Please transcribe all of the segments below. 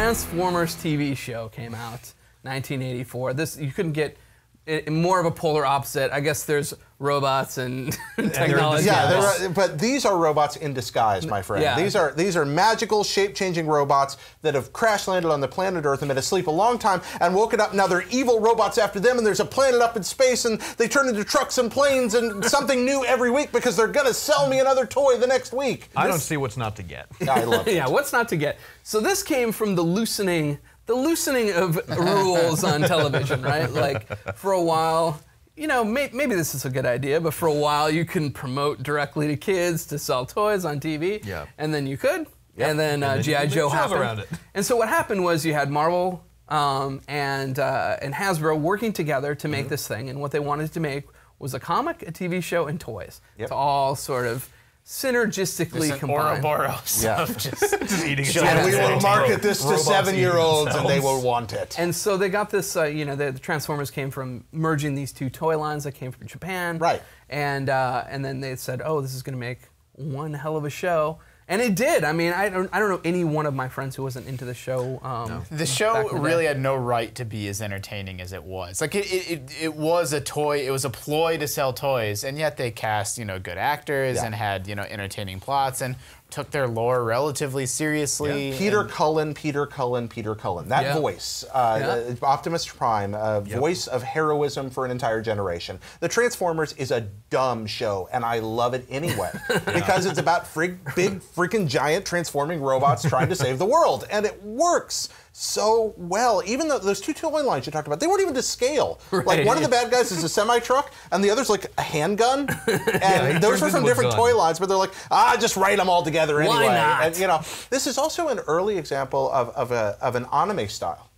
Transformers TV show came out, 1984. This, you couldn't get more of a polar opposite. I guess there's robots and technology. Yeah, but these are robots in disguise, my friend. Yeah. These are magical, shape-changing robots that have crash-landed on the planet Earth and been asleep a long time and woken up. Now they're evil robots after them, and there's a planet up in space, and they turn into trucks and planes and something new every week because they're gonna sell me another toy the next week. I don't see what's not to get. I love it. Yeah, what's not to get? So this came from the loosening of rules on television, right? Like, for a while, you know, maybe this is a good idea, but for a while you can promote directly to kids to sell toys on TV, and then you could, and then G.I. Joe happened. Around it. And so what happened was you had Marvel and Hasbro working together to make this thing, and what they wanted to make was a comic, a TV show, and toys. To all sort of synergistically combined. Ouroboros. Yeah. Just eating it. And we will market this to 7-year-olds, and they will want it. And so they got this, you know, the Transformers came from merging these two toy lines that came from Japan. Right. And then they said, oh, this is going to make one hell of a show. And it did. I mean, I don't know any one of my friends who wasn't into the show. The show really had no right to be as entertaining as it was. Like it was a toy. It was a ploy to sell toys, and yet they cast, you know, good actors and had, you know, entertaining plots and took their lore relatively seriously. Peter Cullen. That voice, Optimus Prime, voice of heroism for an entire generation. The Transformers is a dumb show, and I love it anyway because it's about big, freaking giant transforming robots trying to save the world, and it works so well. Even though those two toy lines you talked about, they weren't even to scale. Right. Like, one of the bad guys is a semi-truck, and the other's like a handgun. And those were from different toy lines, but they're like, just write them all together anyway. Why not? And, you know, this is also an early example of an anime style.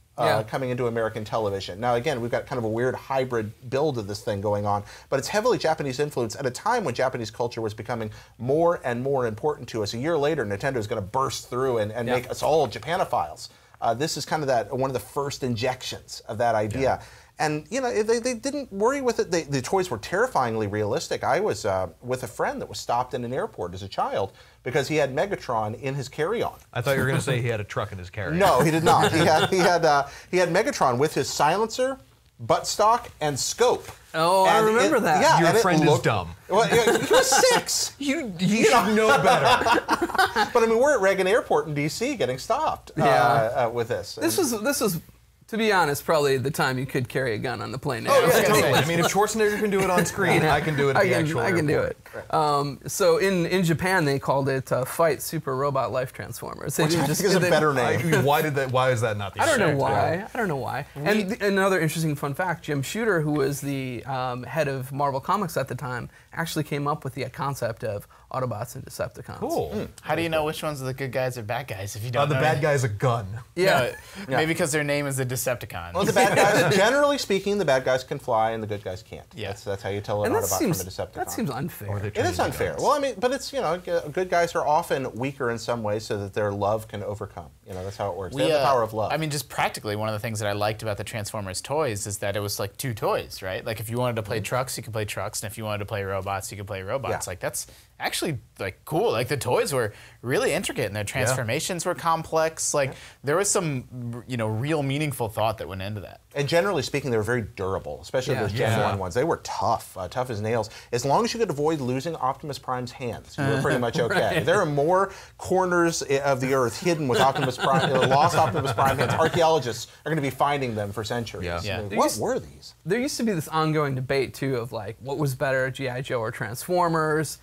Coming into American television. Now, again, we've got kind of a weird hybrid build of this thing going on, but it's heavily Japanese influence at a time when Japanese culture was becoming more and more important to us. A year later, Nintendo is going to burst through and make us all Japanophiles. This is kind of one of the first injections of that idea. And, you know, they didn't worry with it. The toys were terrifyingly realistic. I was with a friend that was stopped in an airport as a child because he had Megatron in his carry-on. I thought you were going to say he had a truck in his carry-on. No, he did not. He had Megatron with his silencer, buttstock, and scope. Oh, I remember that. Yeah, Your friend is dumb. Well, he was 6. You should know better. But I mean, we're at Reagan Airport in D.C. getting stopped with this. This was, to be honest, probably the time you could carry a gun on the plane now. Oh, yeah, totally. I mean, if Schwarzenegger can do it on screen, I can do it at the actual I can do airport. it. So in Japan, they called it Fight Super Robot Life Transformers. They Which I think is a better name. Why is that not the I don't know why. I don't know why. And another interesting fun fact, Jim Shooter, who was the head of Marvel Comics at the time, actually came up with the concept of Autobots and Decepticons. Cool. How do you know which ones are the good guys or bad guys if you don't know? The bad guy's a gun. Yeah. No, maybe because their name is the Decepticons. Well, the bad guys, generally speaking, the bad guys can fly and the good guys can't. Yeah. That's how you tell an Autobot from a Decepticon. That seems unfair. It is unfair. Well, I mean, but it's, you know, good guys are often weaker in some ways so that their love can overcome. You know, that's how it works. They have the power of love. I mean, just practically, one of the things that I liked about the Transformers toys is that it was like 2 toys, right? Like, if you wanted to play trucks, you could play trucks, and if you wanted to play robots, you could play robots. Like, that's actually, like, cool. Like, the toys were really intricate, and their transformations were complex. Like, there was some, you know, real meaningful thought that went into that. And generally speaking, they were very durable, especially those Gen 1 ones. They were tough, tough as nails. As long as you could avoid losing Optimus Prime's hands, you were pretty much okay. There are more corners of the Earth hidden with Optimus Prime, lost Optimus Prime hands. Archaeologists are going to be finding them for centuries. I mean, what were these? There used to be this ongoing debate, too, of, like, what was better, G.I. Joe or Transformers?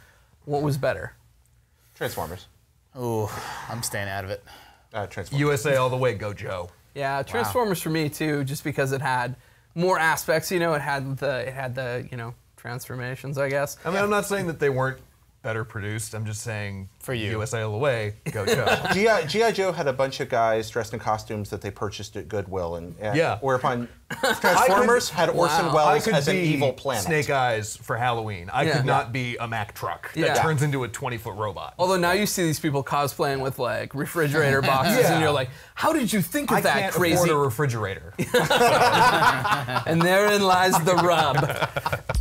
What was better? Transformers. Ooh, I'm staying out of it. Transformers. USA all the way, go Joe. Yeah, Transformers for me too, just because it had more aspects. You know, it had the you know, transformations, I guess. I mean, I'm not saying that they weren't better produced. I'm just saying, for you, USA all the way, go Joe. G.I. Joe had a bunch of guys dressed in costumes that they purchased at Goodwill, and whereupon Transformers had Orson Welles as an evil planet. Snake Eyes for Halloween. I could not be a Mack truck that turns into a 20-foot robot. Although now you see these people cosplaying with, like, refrigerator boxes, and you're like, how did you think of that crazy? I can't afford a refrigerator. And therein lies the rub.